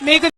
మీకు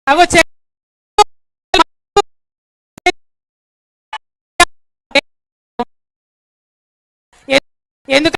అవో ఎందుకు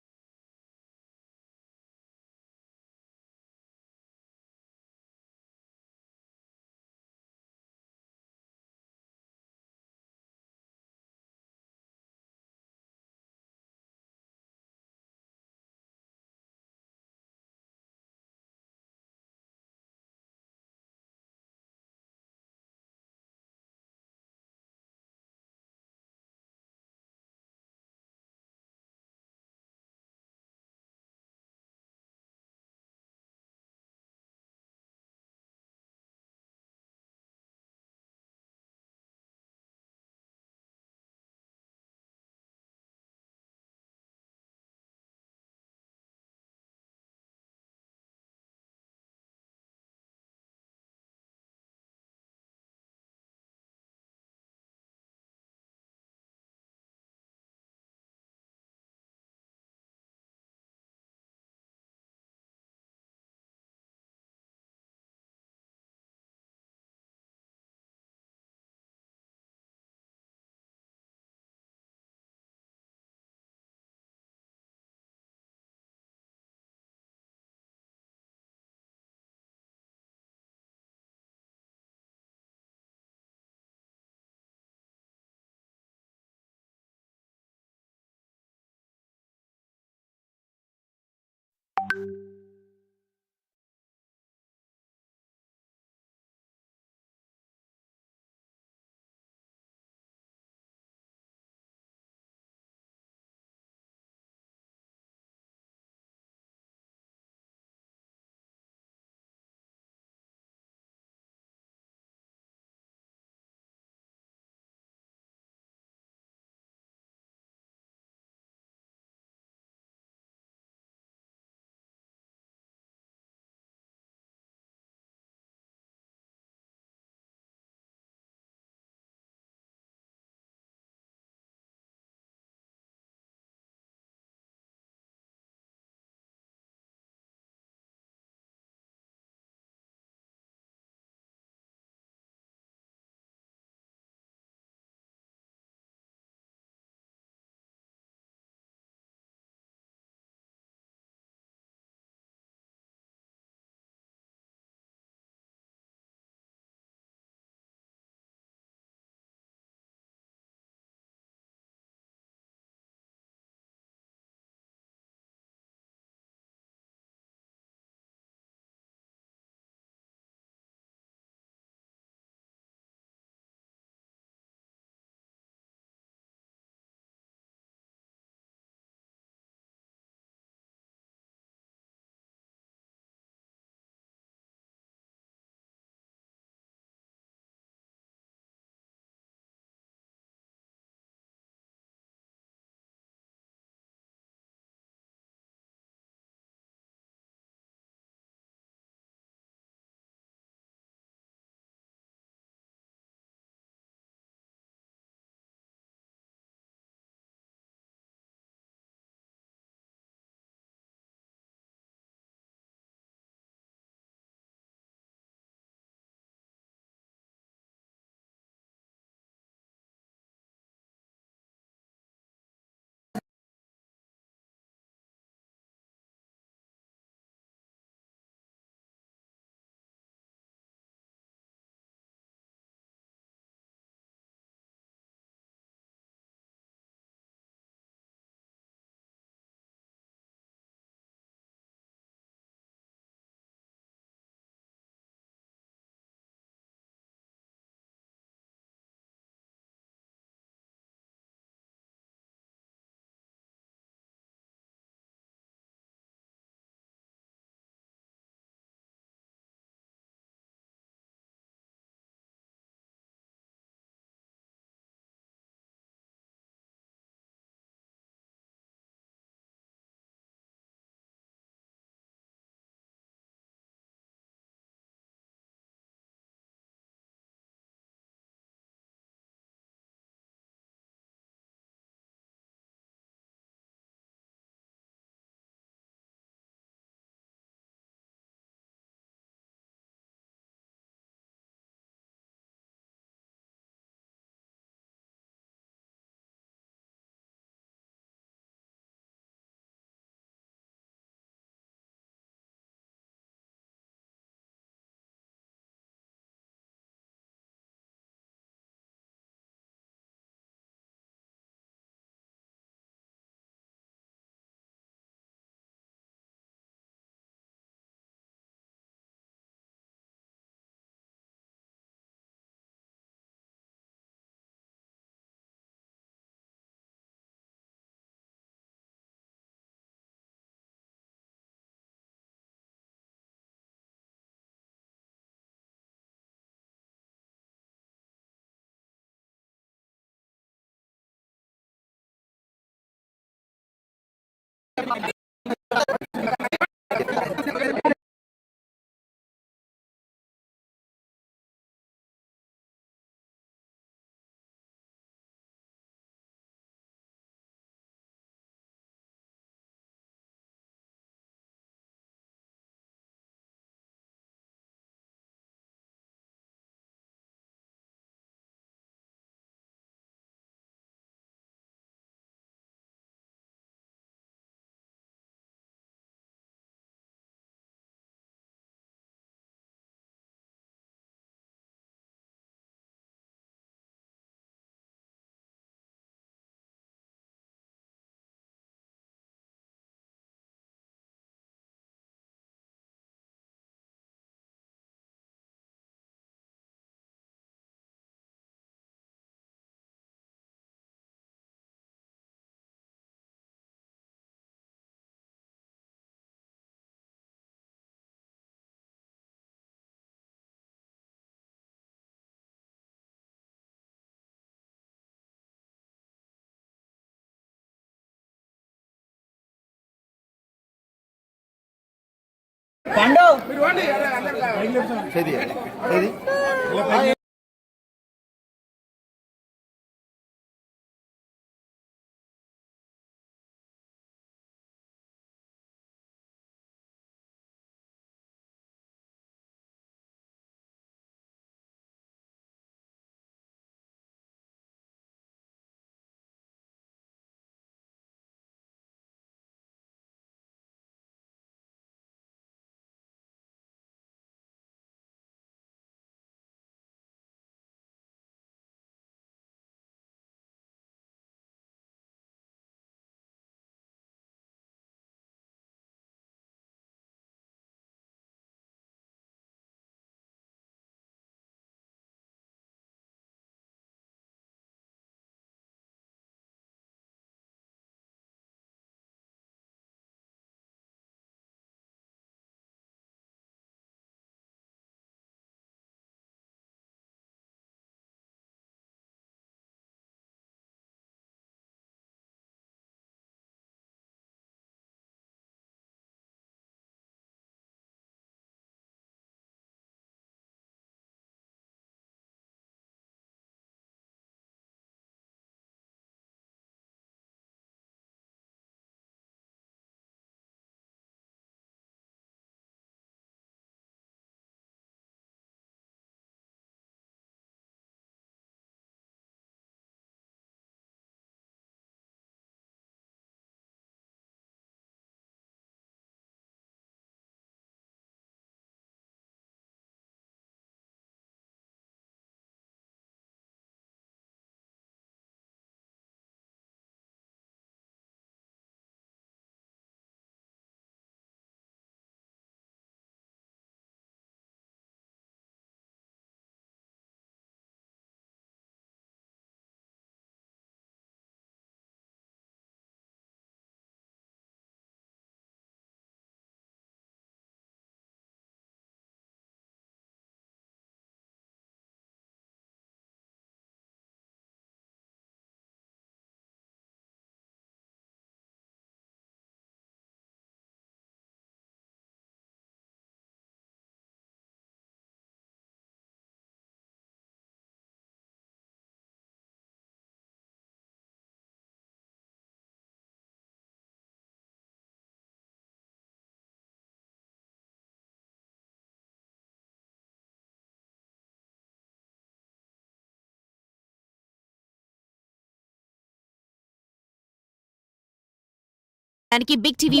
దానికి big TV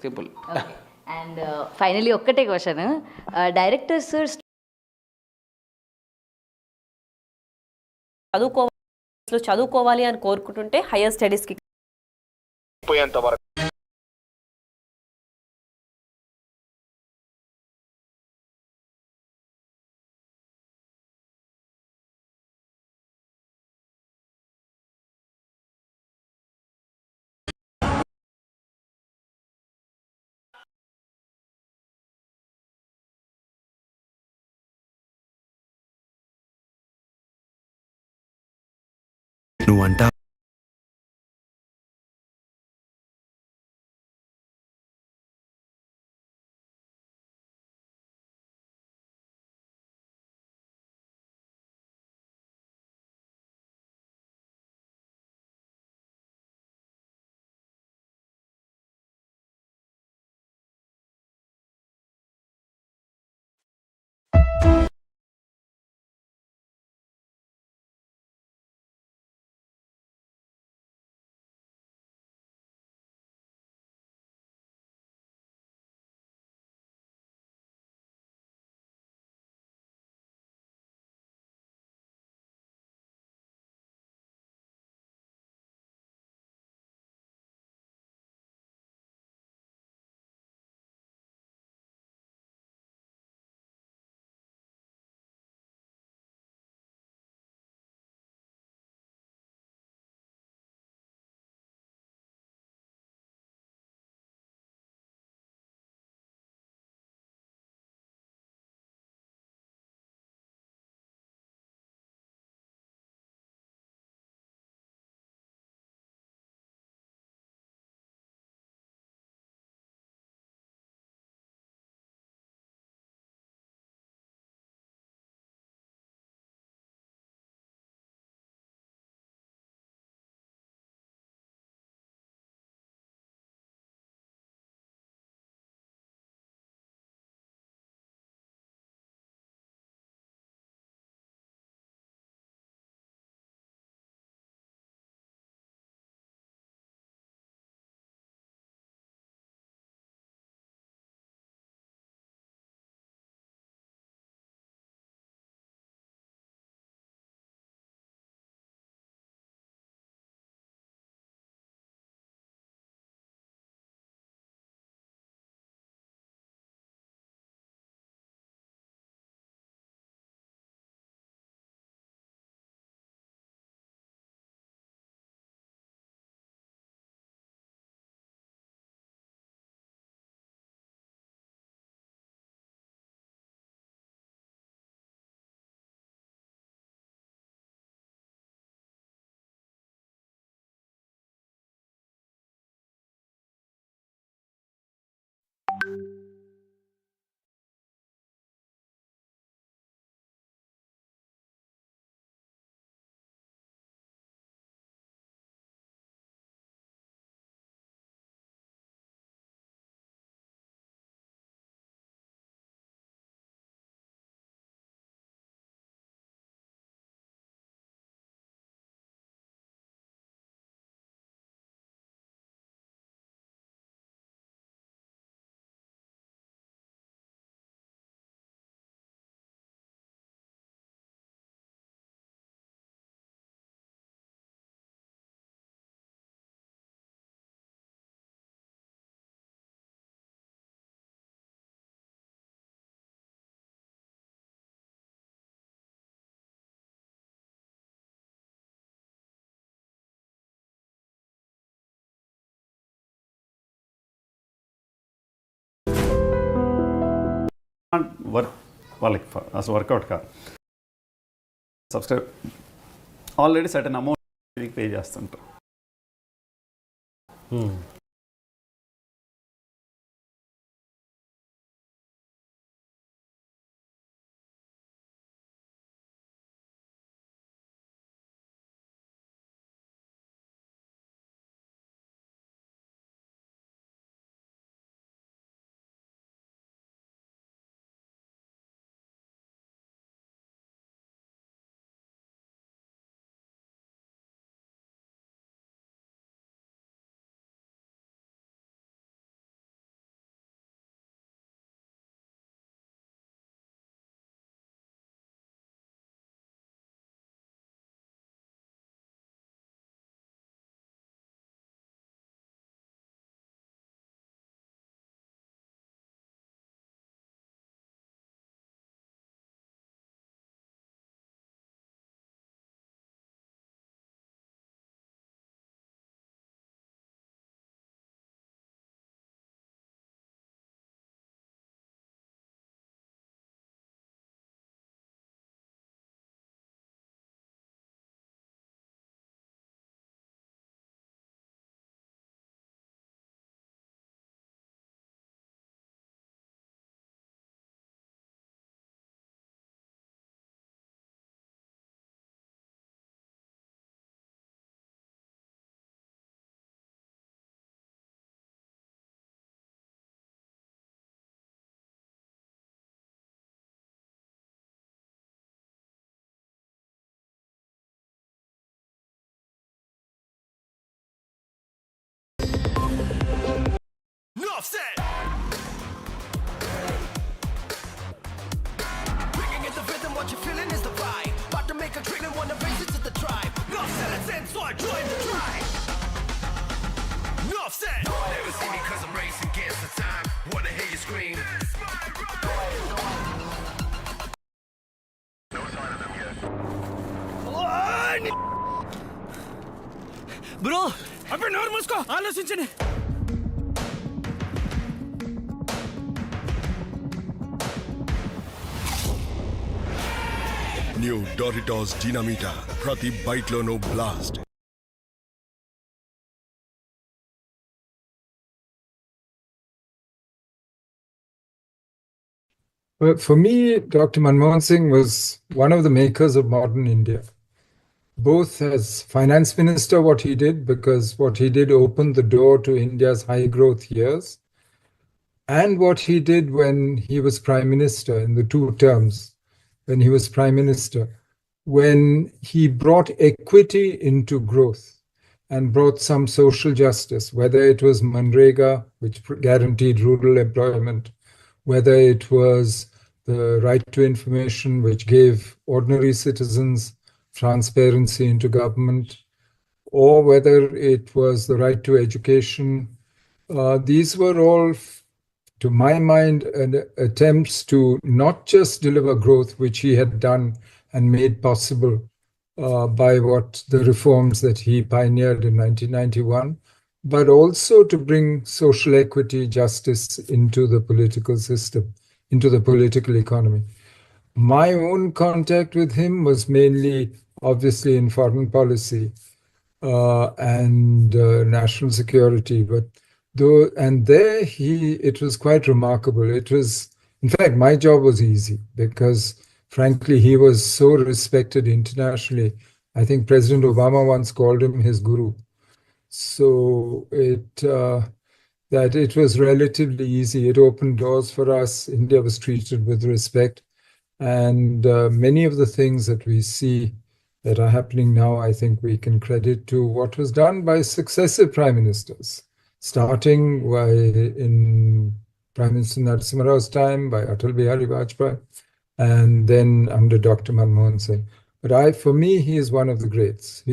simple. And finally ఒక్కటే క్వశ్చన్, డైరెక్టర్స్ చదువుకోవాలి అని కోరుకుంటుంటే హైయర్ స్టడీస్కి పోయేంత వరకు నువ్వంటా వర్క్ వాళ్ళకి అసలు వర్కౌట్ కాదు. Subscribe already certain amount pay చేస్తుంటారు. బ్రో అప్పుడు నోరు మూసుకో, ఆలోచించండి. న్యూ డోరిటాస్ డినామిటా, ప్రతి బైట్ లోనూ blast. Well, for me, Dr. Manmohan Singh was one of the makers of modern India. Both as finance minister, what he did, because what he did opened the door to India's high growth years, and what he did when he was prime minister in the 2 terms, when he was prime minister, when he brought equity into growth and brought some social justice, whether it was Manrega, which guaranteed rural employment, whether it was the right to information, which gave ordinary citizens transparency into government, or whether it was the right to education. These were all, to my mind, attempts to not just deliver growth, which he had done and made possible by what the reforms that he pioneered in 1991, but also to bring social equity, justice into the political system, into the political economy. My own contact with him was mainly, obviously, in foreign policy and national security. But there it was quite remarkable. It was, in fact, my job was easy because, frankly, he was so respected internationally. I think President Obama once called him his guru. So that it was relatively easy. It opened doors for us. India was treated with respect. And many of the things that we see that are happening now, I think we can credit to what was done by successive prime ministers, starting in Prime Minister Narasimha Rao's time, by Atal Bihari Vajpayee, and then under Dr. Manmohan Singh. But for me, he is one of the greats.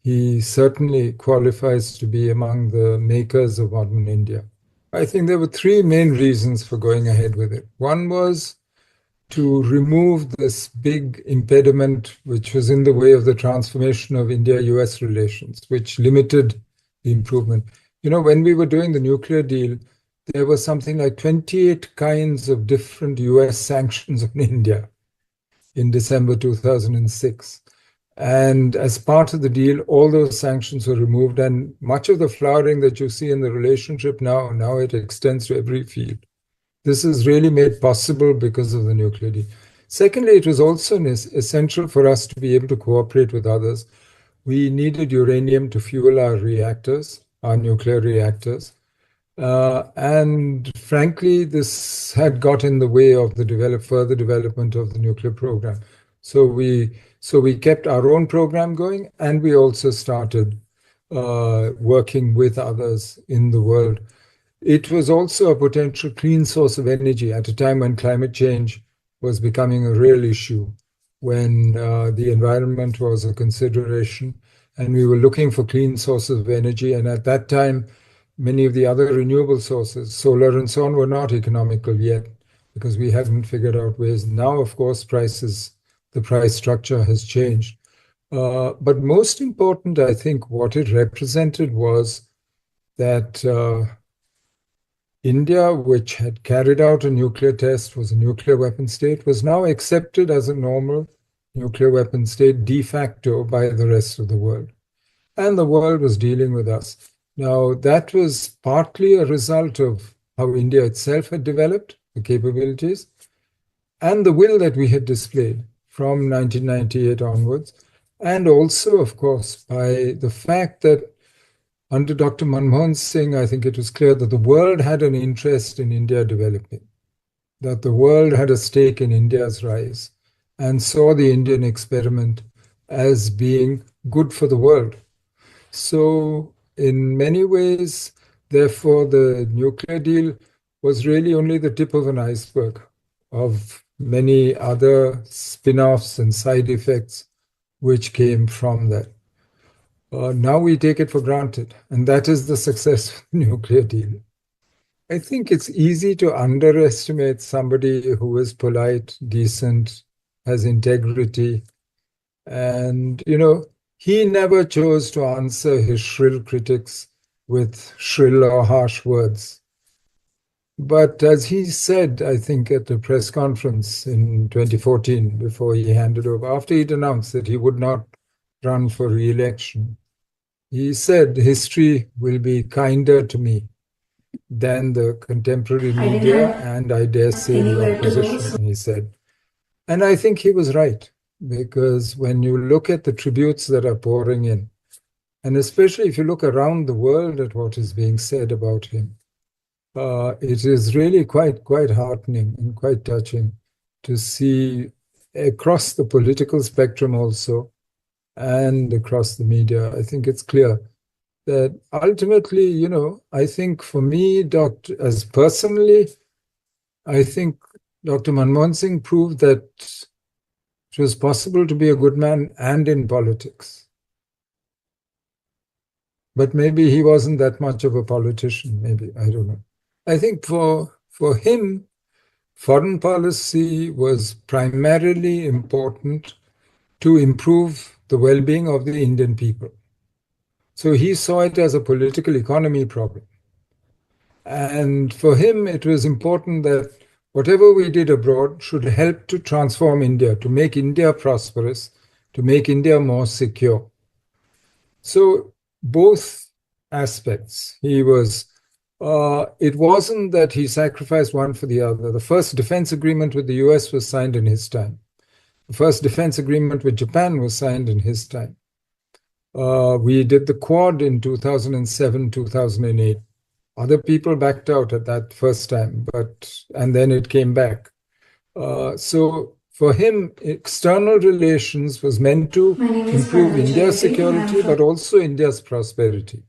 He certainly qualifies to be among the makers of modern India. I think there were 3 main reasons for going ahead with it. One was to remove this big impediment which was in the way of the transformation of India-US relations, which limited the improvement. You know, when we were doing the nuclear deal, there were something like 28 kinds of different US sanctions on India in December 2006. And as part of the deal, all those sanctions were removed. And much of the flowering that you see in the relationship now it extends to every field. This is really made possible because of the nuclear deal. Secondly, it was also essential for us to be able to cooperate with others. We needed uranium to fuel our reactors, our nuclear reactors. And frankly, this had got in the way of the further development of the nuclear program. So we kept our own program going, and we also started working with others in the world. It was also a potential clean source of energy at a time when climate change was becoming a real issue, when the environment was a consideration, and we were looking for clean sources of energy. And at that time, many of the other renewable sources, solar and so on, were not economical yet because we hadn't figured out ways. Now, of course, the price structure has changed. But most important, I think, what it represented was that India, which had carried out a nuclear test, was a nuclear weapon state, was now accepted as a normal nuclear weapon state de facto by the rest of the world. And the world was dealing with us. Now, that was partly a result of how India itself had developed the capabilities and the will that we had displayed from 1998 onwards. And also, of course, by the fact that under Dr. Manmohan Singh, I think it was clear that the world had an interest in India developing, that the world had a stake in India's rise, and saw the Indian experiment as being good for the world. So in many ways, therefore, the nuclear deal was really only the tip of an iceberg of many other spin-offs and side effects which came from that. Now we take it for granted, and that is the success of the nuclear deal. I think it's easy to underestimate somebody who is polite, decent, has integrity, and, he never chose to answer his shrill critics with shrill or harsh words. But as he said, I think at the press conference in 2014, before he handed over, after he'd announced that he would not run for re-election, he said, history will be kinder to me than the contemporary media and I dare say the opposition, he said. And I think he was right, because when you look at the tributes that are pouring in, and especially if you look around the world at what is being said about him, it is really quite heartening and quite touching to see across the political spectrum also, and across the media. I think it's clear that ultimately, I think for me, as personally, I think Dr. Manmohan Singh proved that it was possible to be a good man and in politics. But maybe he wasn't that much of a politician, maybe, I don't know. I think for him, foreign policy was primarily important to improve the well-being of the Indian people. So he saw it as a political economy problem. And for him, it was important that whatever we did abroad should help to transform India, to make India prosperous, to make India more secure. So both aspects, it wasn't that he sacrificed one for the other. The first defense agreement with the US was signed in his time. The first defense agreement with Japan was signed in his time. We did the Quad in 2007, 2008. Other people backed out at that first time, and then it came back. So for him, external relations was meant to improve India's security, but also India's prosperity.